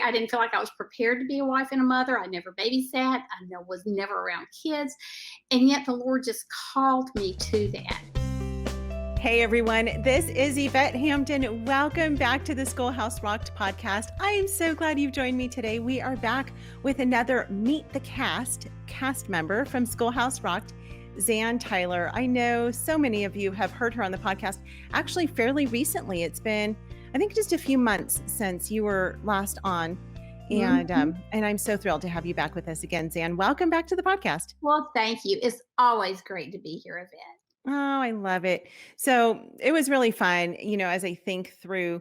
I didn't feel like I was prepared to be a wife and a mother. I never babysat. Was never around kids. And yet the Lord just called me to that. Hey everyone, this is Yvette Hampton. Welcome back to the Schoolhouse Rocked podcast. I am so glad you've joined me today. We are back with another Meet the Cast member from Schoolhouse Rocked, Zan Tyler. I know so many of you have heard her on the podcast, actually fairly recently. It's been, I think, just a few months since you were last on. And I'm so thrilled to have you back with us again, Zan. Welcome back to the podcast. Well, thank you. It's always great to be here, Yvette. Oh, I love it. So it was really fun, as I think through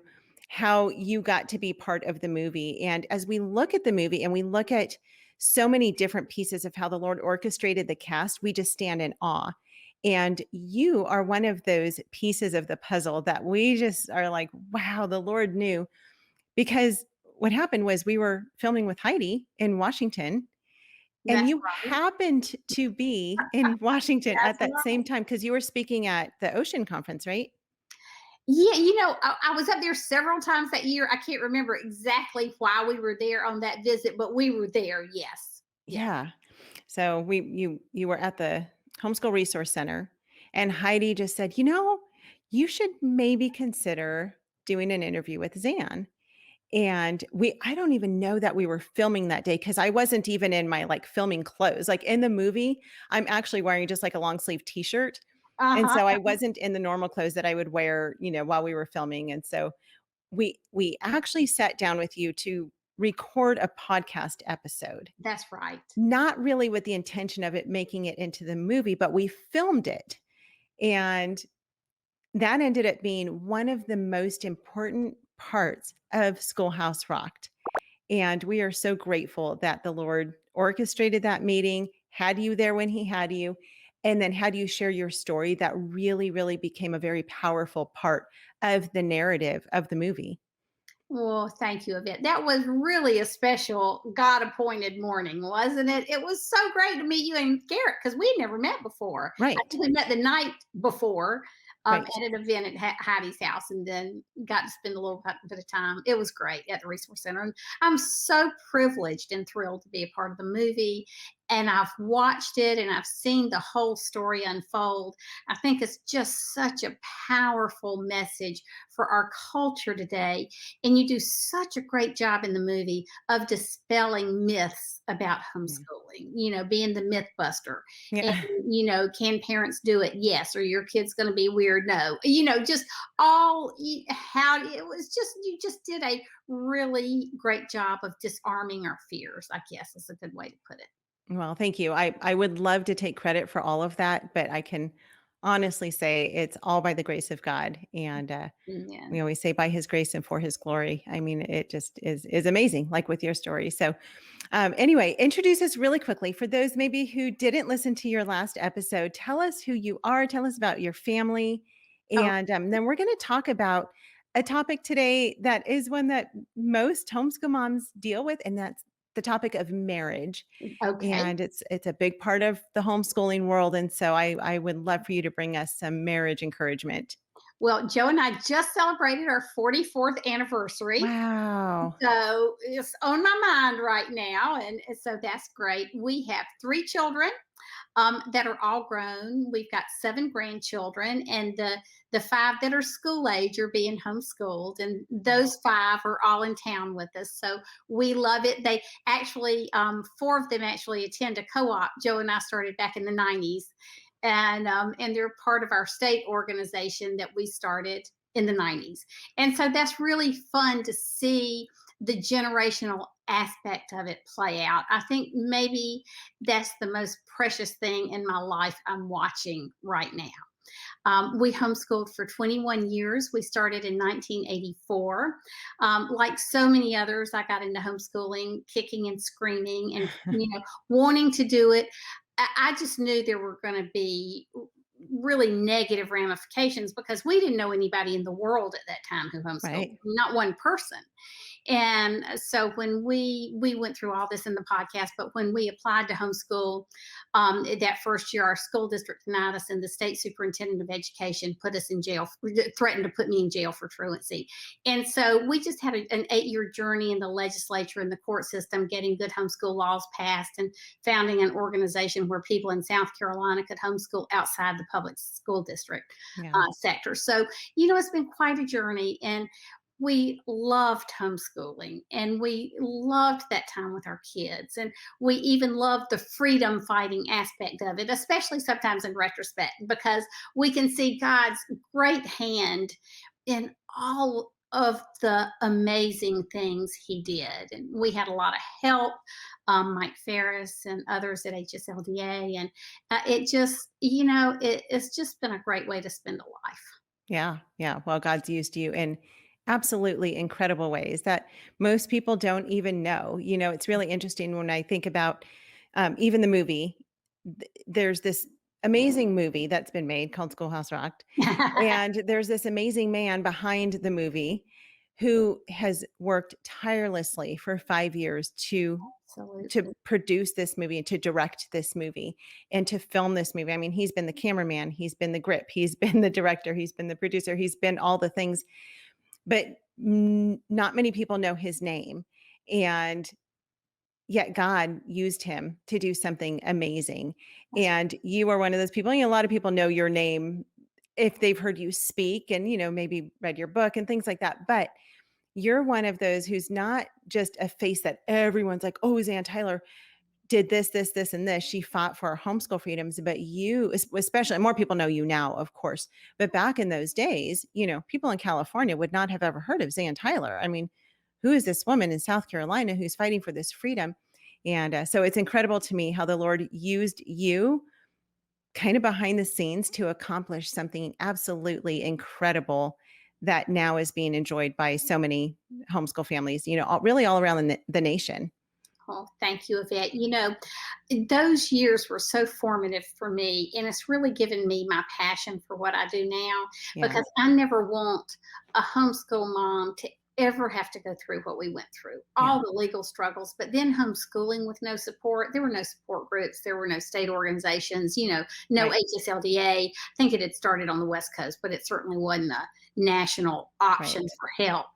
how you got to be part of the movie. And as we look at the movie and we look at so many different pieces of how the Lord orchestrated the cast, we just stand in awe. And you are one of those pieces of the puzzle that we just are like, wow, the Lord knew. Because what happened was we were filming with Heidi in Washington. And That's you right. happened to be in Washington That's at that right. same time because you were speaking at the Ocean Conference, right? Yeah, I was up there several times that year. I can't remember exactly why we were there on that visit, but we were there. Yes. Yes. Yeah. So you were at the Homeschool Resource Center, and Heidi just said, you should maybe consider doing an interview with Zan. And I don't even know that we were filming that day because I wasn't even in my like filming clothes. Like in the movie, I'm actually wearing just like a long sleeve t-shirt. And Uh-huh. so I wasn't in the normal clothes that I would wear, while we were filming. And so we actually sat down with you to record a podcast episode, That's right. not really with the intention of it making it into the movie, but we filmed it. And that ended up being one of the most important parts of Schoolhouse Rocked. And we are so grateful that the Lord orchestrated that meeting, had you there when he had you, and then had you share your story that really, really became a very powerful part of the narrative of the movie. Well, thank you, Yvette. That was really a special God appointed morning, wasn't it? It was so great to meet you and Garrett because we had never met before. I Right, think we met the night before right. at an event at Heidi's house and then got to spend a little bit of time. It was great at the Resource Center. And I'm so privileged and thrilled to be a part of the movie. And I've watched it and I've seen the whole story unfold. I think it's just such a powerful message for our culture today, and you do such a great job in the movie of dispelling myths about Yeah. homeschooling, being the myth buster. And, Yeah. can parents do it? Yes. Or your kid's going to be weird? No. Just how it was just, you just did a really great job of disarming our fears, I guess is a good way to put it. Well, thank you. I would love to take credit for all of that, but I can honestly say it's all by the grace of God. And Yeah. we always say by his grace and for his glory. I mean, it just is amazing, like with your story. So anyway, introduce us really quickly for those maybe who didn't listen to your last episode. Tell us who you are, tell us about your family, Oh, and then we're going to talk about a topic today that is one that most homeschool moms deal with, and that's the topic of marriage. okay. And it's a big part of the homeschooling world. And so I would love for you to bring us some marriage encouragement. Well, Joe and I just celebrated our 44th anniversary. Wow. So it's on my mind right now. And so that's great. We have three children that are all grown. We've got seven grandchildren, and the five that are school age are being homeschooled. And those five are all in town with us. So we love it. They actually, four of them actually attend a co op. Joe and I started back in the 90s. And they're part of our state organization that we started in the 90s. And so that's really fun to see the generational aspect of it play out. I think maybe that's the most precious thing in my life I'm watching right now. We homeschooled for 21 years. We started in 1984. Like so many others, I got into homeschooling, kicking and screaming, and wanting to do it. I just knew there were going to be really negative ramifications because we didn't know anybody in the world at that time who homeschooled, Right. not one person. And so when we went through all this in the podcast, but when we applied to homeschool that first year, our school district denied us, and the state superintendent of education put us in jail, threatened to put me in jail for truancy. And so we just had an 8-year journey in the legislature and the court system, getting good homeschool laws passed and founding an organization where people in South Carolina could homeschool outside the public school district Yeah. sector. So, it's been quite a journey. And we loved homeschooling, and we loved that time with our kids, and we even loved the freedom fighting aspect of it, especially sometimes in retrospect, because we can see God's great hand in all of the amazing things he did. And we had a lot of help, Mike Ferris and others at HSLDA. And it just, it's just been a great way to spend a life. Yeah. Yeah. Well, God's used you in absolutely incredible ways that most people don't even know. It's really interesting when I think about even the movie. There's this amazing movie that's been made called Schoolhouse Rocked. And there's this amazing man behind the movie who has worked tirelessly for 5 years to Absolutely. produce this movie and to direct this movie and to film this movie. I mean, he's been the cameraman, he's been the grip, he's been the director, he's been the producer, he's been all the things, but not many people know his name. And yet God used him to do something amazing. And you are one of those people. A lot of people know your name if they've heard you speak and, maybe read your book and things like that. But you're one of those who's not just a face that everyone's like, oh, Zan Tyler did this, this, this, and this. She fought for our homeschool freedoms. But you, especially, more people know you now, of course. But back in those days, people in California would not have ever heard of Zan Tyler. I mean, who is this woman in South Carolina who's fighting for this freedom? And so it's incredible to me how the Lord used you kind of behind the scenes to accomplish something absolutely incredible that now is being enjoyed by so many homeschool families, really all around the nation. Oh, thank you, Yvette. Those years were so formative for me, and it's really given me my passion for what I do now, Yeah, because I never want a homeschool mom to ever have to go through what we went through, yeah, all the legal struggles, but then homeschooling with no support. There were no support groups, there were no state organizations, no right, HSLDA. I think it had started on the West Coast, but it certainly wasn't a national option right. for help.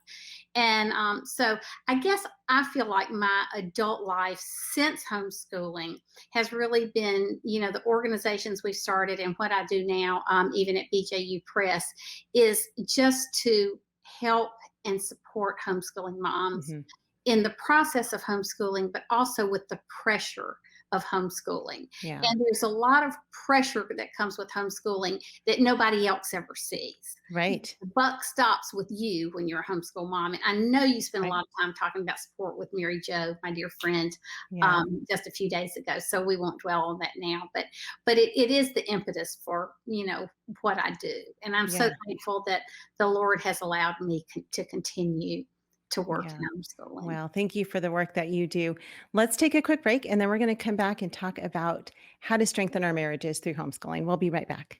And so I guess I feel like my adult life since homeschooling has really been, the organizations we started and what I do now, even at BJU Press, is just to help and support homeschooling moms Hmm. in the process of homeschooling, but also with the pressure of homeschooling. Yeah, And there's a lot of pressure that comes with homeschooling that nobody else ever sees. right, The buck stops with you when you're a homeschool mom. And I know you spent a right. lot of time talking about support with Mary Jo, my dear friend, Yeah, just a few days ago. So we won't dwell on that now. But it is the impetus for what I do, and I'm so yeah, thankful that the Lord has allowed me to continue to work yeah. in homeschooling. Well, thank you for the work that you do. Let's take a quick break and then we're going to come back and talk about how to strengthen our marriages through homeschooling. We'll be right back.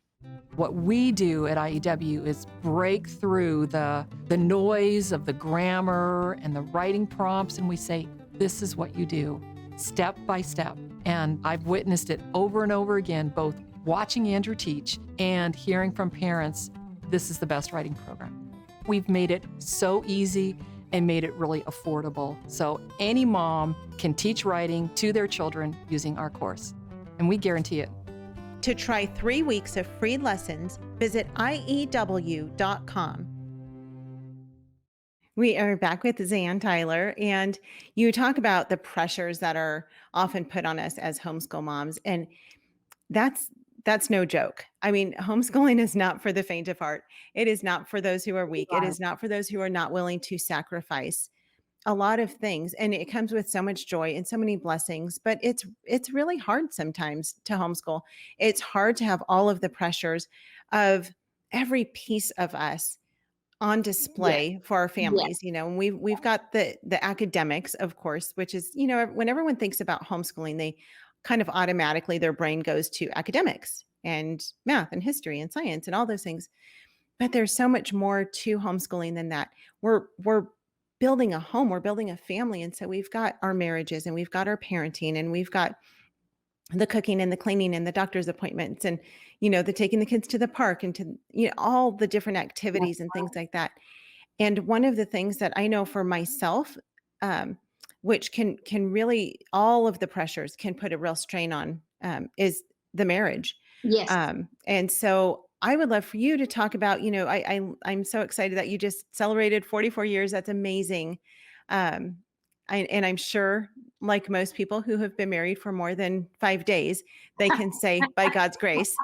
What we do at IEW is break through the noise of the grammar and the writing prompts, and we say, this is what you do, step by step. And I've witnessed it over and over again, both watching Andrew teach and hearing from parents, this is the best writing program. We've made it so easy and made it really affordable. So any mom can teach writing to their children using our course, and we guarantee it. To try 3 weeks of free lessons, visit IEW.com. We are back with Zan Tyler, and you talk about the pressures that are often put on us as homeschool moms, and that's no joke. I mean, homeschooling is not for the faint of heart. It is not for those who are weak. It Right. is not for those who are not willing to sacrifice a lot of things, and it comes with so much joy and so many blessings, but it's really hard sometimes to homeschool. It's hard to have all of the pressures of every piece of us on Yes. display for our Yes. families, and we've got the academics, of course, which is, when everyone thinks about homeschooling, they kind of automatically their brain goes to academics and math and history and science and all those things. But there's so much more to homeschooling than that. We're building a home, we're building a family. And so we've got our marriages and we've got our parenting and we've got the cooking and the cleaning and the doctor's appointments and, the taking the kids to the park and to, all the different activities and things like that. And one of the things that I know for myself, um, which can really, all of the pressures can put a real strain on, is the marriage. Yes. And so I would love for you to talk about, I'm so excited that you just celebrated 44 years. That's amazing. Um, and I'm sure, like most people who have been married for more than 5 days, they can say by God's grace.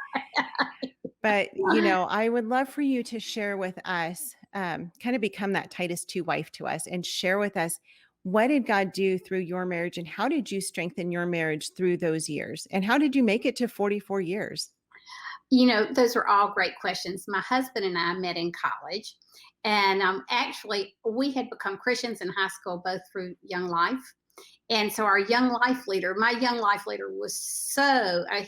But, I would love for you to share with us, kind of become that Titus 2 wife to us and share with us, what did God do through your marriage and how did you strengthen your marriage through those years? And how did you make it to 44 years? Those are all great questions. My husband and I met in college. And actually, we had become Christians in high school, both through Young Life. And so our young life leader, my young life leader was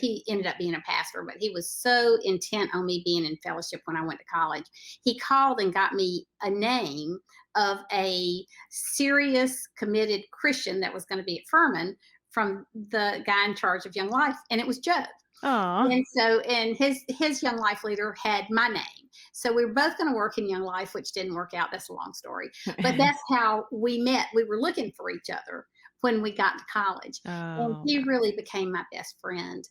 he ended up being a pastor, but he was so intent on me being in fellowship when I went to college. He called and got me a name of a serious, committed Christian that was going to be at Furman from the guy in charge of Young Life. And it was Joe. Aw. And his young life leader had my name. So we were both going to work in Young Life, which didn't work out. That's a long story. But that's how we met. We were looking for each other when we got to college. And Oh, he really became my best friend.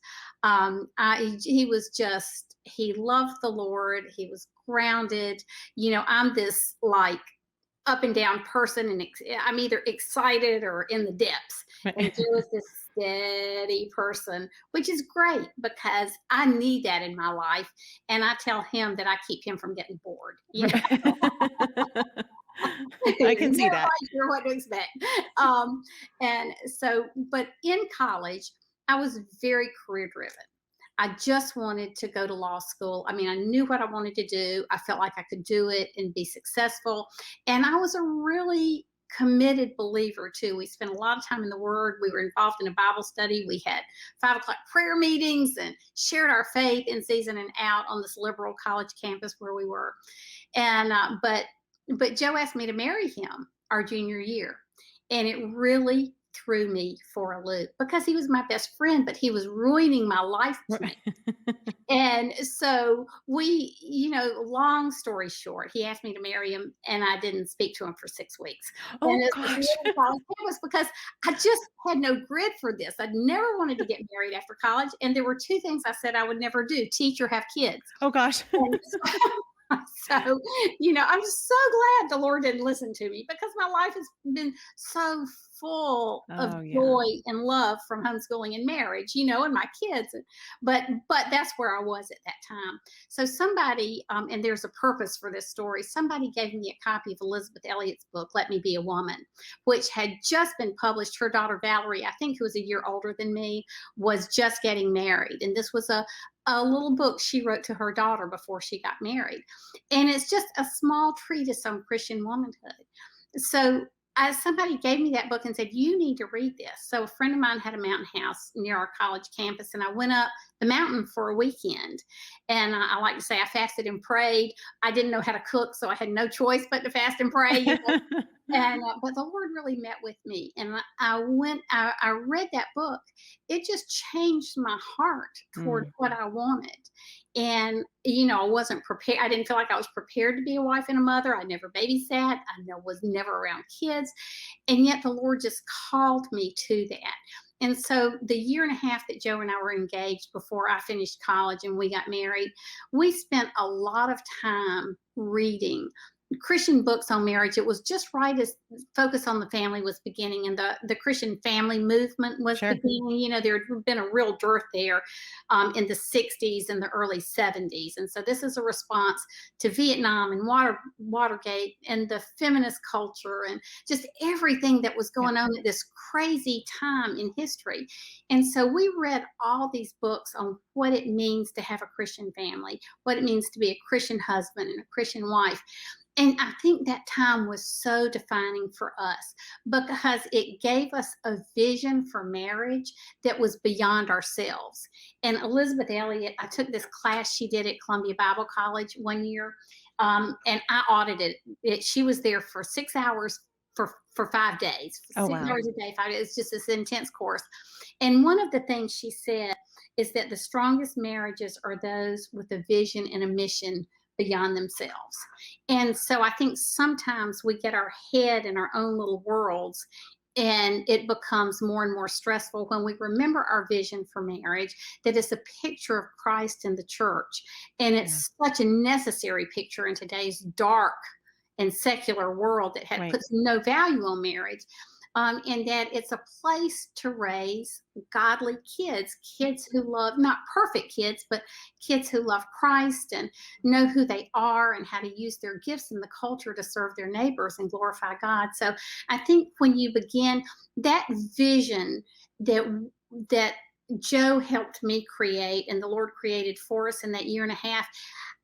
He loved the Lord. He was grounded. I'm this like up and down person, and I'm either excited or in the depths. And Joe is this steady person, which is great because I need that in my life. And I tell him that I keep him from getting bored. I can see Never that. quite sure what to expect. And so, but in college, I was very career driven. I just wanted to go to law school. I mean, I knew what I wanted to do. I felt like I could do it and be successful. And I was a really committed believer too. We spent a lot of time in the Word. We were involved in a Bible study. We had 5 o'clock prayer meetings and shared our faith in season and out on this liberal college campus where we were. And but Joe asked me to marry him our junior year, and it really threw me for a loop because he was my best friend, but he was ruining my life to me. And so long story short, he asked me to marry him and I didn't speak to him for 6 weeks. Oh And it gosh. was because I just had no grit for this. I'd never wanted to get married after college. And there were 2 things I said I would never do: teach or have kids. Oh gosh. And so, I'm just so glad the Lord didn't listen to me because my life has been so full of Oh, yeah. joy and love from homeschooling and marriage, and my kids. But that's where I was at that time. So somebody, and there's a purpose for this story. Somebody gave me a copy of Elizabeth Elliot's book, Let Me Be a Woman, which had just been published. Her daughter Valerie, I think, who was a year older than me, was just getting married, and this was a little book she wrote to her daughter before she got married. And it's just a small treatise on Christian womanhood. So somebody gave me that book and said, you need to read this. So a friend of mine had a mountain house near our college campus, and I went up the mountain for a weekend. And I like to say I fasted and prayed. I didn't know how to cook, so I had no choice but to fast and pray. And but the Lord really met with me, and I read that book. It just changed my heart toward what I wanted. And I wasn't prepared. I didn't feel like I was prepared to be a wife and a mother. I never babysat. Was never around kids, and yet the Lord just called me to that. And so the year and a half that Joe and I were engaged before I finished college and we got married, we spent a lot of time reading Christian books on marriage. It was just right as Focus on the Family was beginning, and the Christian family movement was beginning. There had been a real dearth there in the 60s and the early 70s. And so this is a response to Vietnam and Watergate and the feminist culture and just everything that was going on at this crazy time in history. And so we read all these books on what it means to have a Christian family, what it means to be a Christian husband and a Christian wife. And I think that time was so defining for us because it gave us a vision for marriage that was beyond ourselves. And Elizabeth Elliot, I took this class she did at Columbia Bible College one year, and I audited it. She was there for 6 hours for 5 days, Oh, 6 wow. hours a day, 5 days. It's just this intense course. And one of the things she said is that the strongest marriages are those with a vision and a mission beyond themselves. And so I think sometimes we get our head in our own little worlds, and it becomes more and more stressful when we remember our vision for marriage, that is a picture of Christ in the church. And Yeah. it's such a necessary picture in today's dark and secular world that Right. puts no value on marriage. And that it's a place to raise godly kids who love, not perfect kids, but kids who love Christ and know who they are and how to use their gifts in the culture to serve their neighbors and glorify God. So I think when you begin that vision that Joe helped me create and the Lord created for us in that year and a half,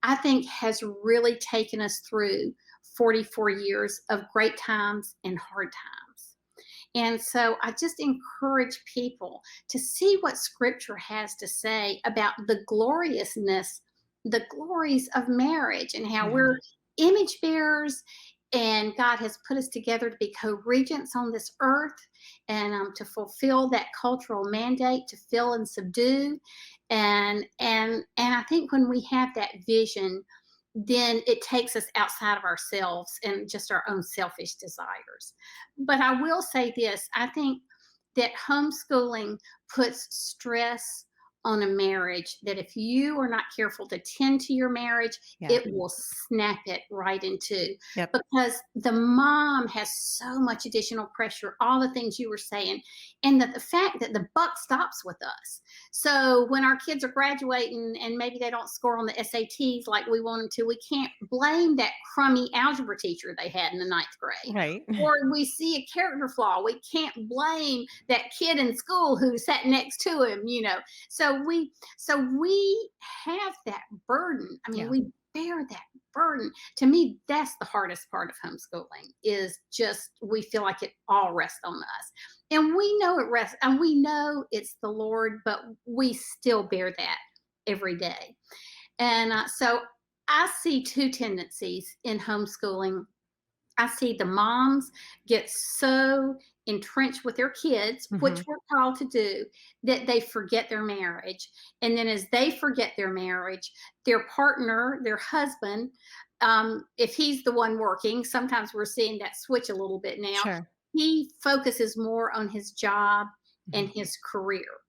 I think has really taken us through 44 years of great times and hard times. And so I just encourage people to see what scripture has to say about the gloriousness, the glories of marriage, and how Yeah. we're image bearers, and God has put us together to be co-regents on this earth, and to fulfill that cultural mandate to fill and subdue. And I think when we have that vision, then it takes us outside of ourselves and just our own selfish desires. But I will say this, I think that homeschooling puts stress on a marriage, that if you are not careful to tend to your marriage, Yeah. it will snap it right in two. Yep. Because the mom has so much additional pressure, all the things you were saying, and the fact that the buck stops with us. So when our kids are graduating and maybe they don't score on the SATs like we want them to, we can't blame that crummy algebra teacher they had in the 9th grade. Right. Or we see a character flaw, we can't blame that kid in school who sat next to him, you know. So we have that burden. I mean, Yeah. we bear that burden. To me, that's the hardest part of homeschooling, is just we feel like it all rests on us. And we know it rests, and we know it's the Lord, but we still bear that every day. And so I see two tendencies in homeschooling. I see the moms get so entrenched with their kids, which Mhm. we're called to do, that they forget their marriage. And then as they forget their marriage, their partner, their husband, if he's the one working, sometimes we're seeing that switch a little bit now. Sure. He focuses more on his job and Mhm. his career.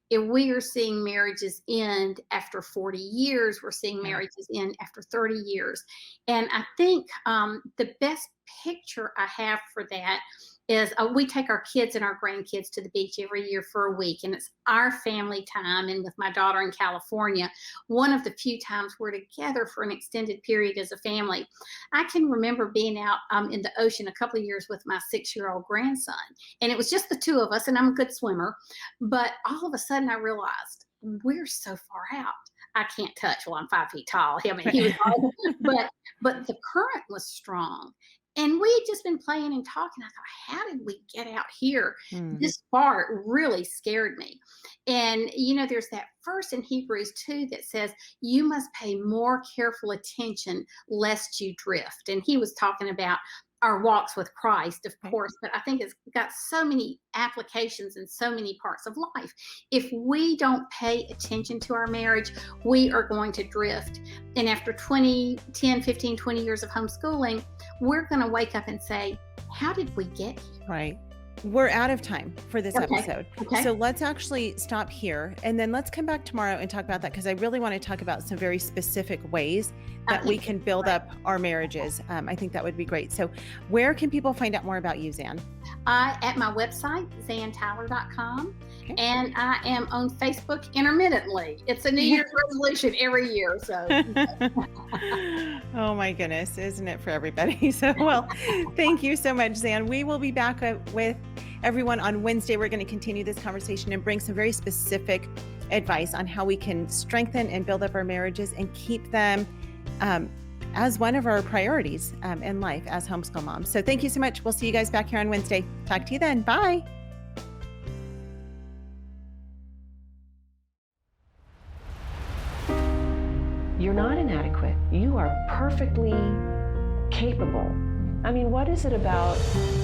And we are seeing marriages end after 40 years. We're seeing Yeah. marriages end after 30 years. And I think the best picture I have for that is we take our kids and our grandkids to the beach every year for a week, and it's our family time. And with my daughter in California, one of the few times we're together for an extended period as a family. I can remember being out in the ocean a couple of years with my 6-year-old grandson, and it was just the two of us, and I'm a good swimmer. But all of a sudden I realized we're so far out. I can't touch. Well, I'm 5 feet tall. I mean, he was all, but the current was strong. And we had just been playing and talking. I thought, how did we get out here Mm. this far? It really scared me. And, you know, there's that verse in Hebrews 2 that says, you must pay more careful attention lest you drift. And he was talking about our walks with Christ, of Right. course, but I think it's got so many applications in so many parts of life. If we don't pay attention to our marriage, we are going to drift. And after 10, 15, 20 years of homeschooling, we're going to wake up and say, how did we get here? Right. We're out of time for this Okay. episode. Okay. So let's actually stop here, and then let's come back tomorrow and talk about that, because I really want to talk about some very specific ways that we can build up our marriages. I think that would be great. So where can people find out more about you, Zan? At my website, zantyler.com. Okay. And I am on Facebook intermittently. It's a New Year's resolution every year. So Oh my goodness, isn't it for everybody? So, well, thank you so much, Zan. We will be back with everyone on Wednesday. We're going to continue this conversation and bring some very specific advice on how we can strengthen and build up our marriages and keep them as one of our priorities in life as homeschool moms. So thank you so much. We'll see you guys back here on Wednesday. Talk to you then. Bye. You're not inadequate. You are perfectly capable I mean, what is it about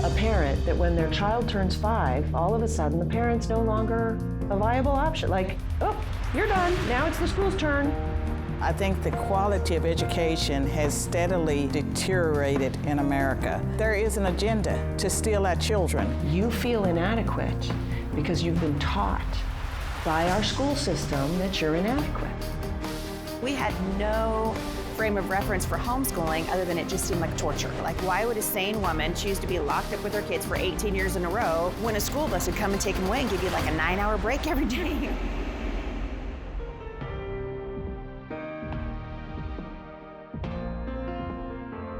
a parent that when their child turns 5, all of a sudden the parent's no longer a viable option? Like, oh, you're done. Now it's the school's turn. I think the quality of education has steadily deteriorated in America. There is an agenda to steal our children. You feel inadequate because you've been taught by our school system that you're inadequate. We had no frame of reference for homeschooling other than it just seemed like torture. Like, why would a sane woman choose to be locked up with her kids for 18 years in a row when a school bus would come and take them away and give you like a 9-hour break every day?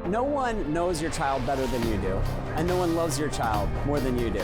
No one knows your child better than you do, and no one loves your child more than you do.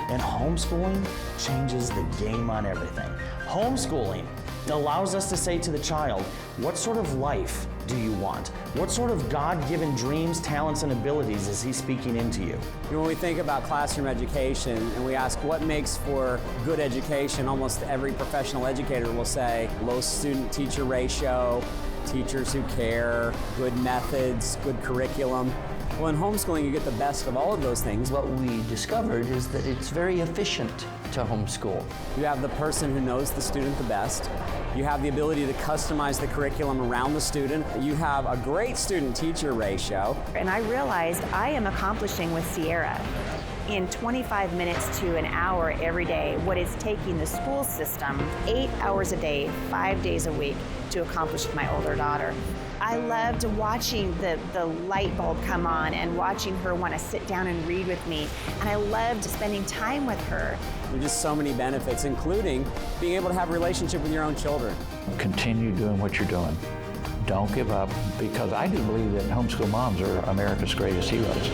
And homeschooling changes the game on everything. Homeschooling allows us to say to the child, what sort of life do you want? What sort of God-given dreams, talents, and abilities is he speaking into you? When we think about classroom education and we ask what makes for good education, almost every professional educator will say low student-teacher ratio, teachers who care, good methods, good curriculum. Well, in homeschooling, you get the best of all of those things. What we discovered is that it's very efficient to homeschool. You have the person who knows the student the best. You have the ability to customize the curriculum around the student. You have a great student-teacher ratio. And I realized I am accomplishing with Sierra in 25 minutes to an hour every day what is taking the school system 8 hours a day, 5 days a week to accomplish with my older daughter. I loved watching the light bulb come on and watching her want to sit down and read with me. And I loved spending time with her. There are just so many benefits, including being able to have a relationship with your own children. Continue doing what you're doing. Don't give up, because I do believe that homeschool moms are America's greatest heroes.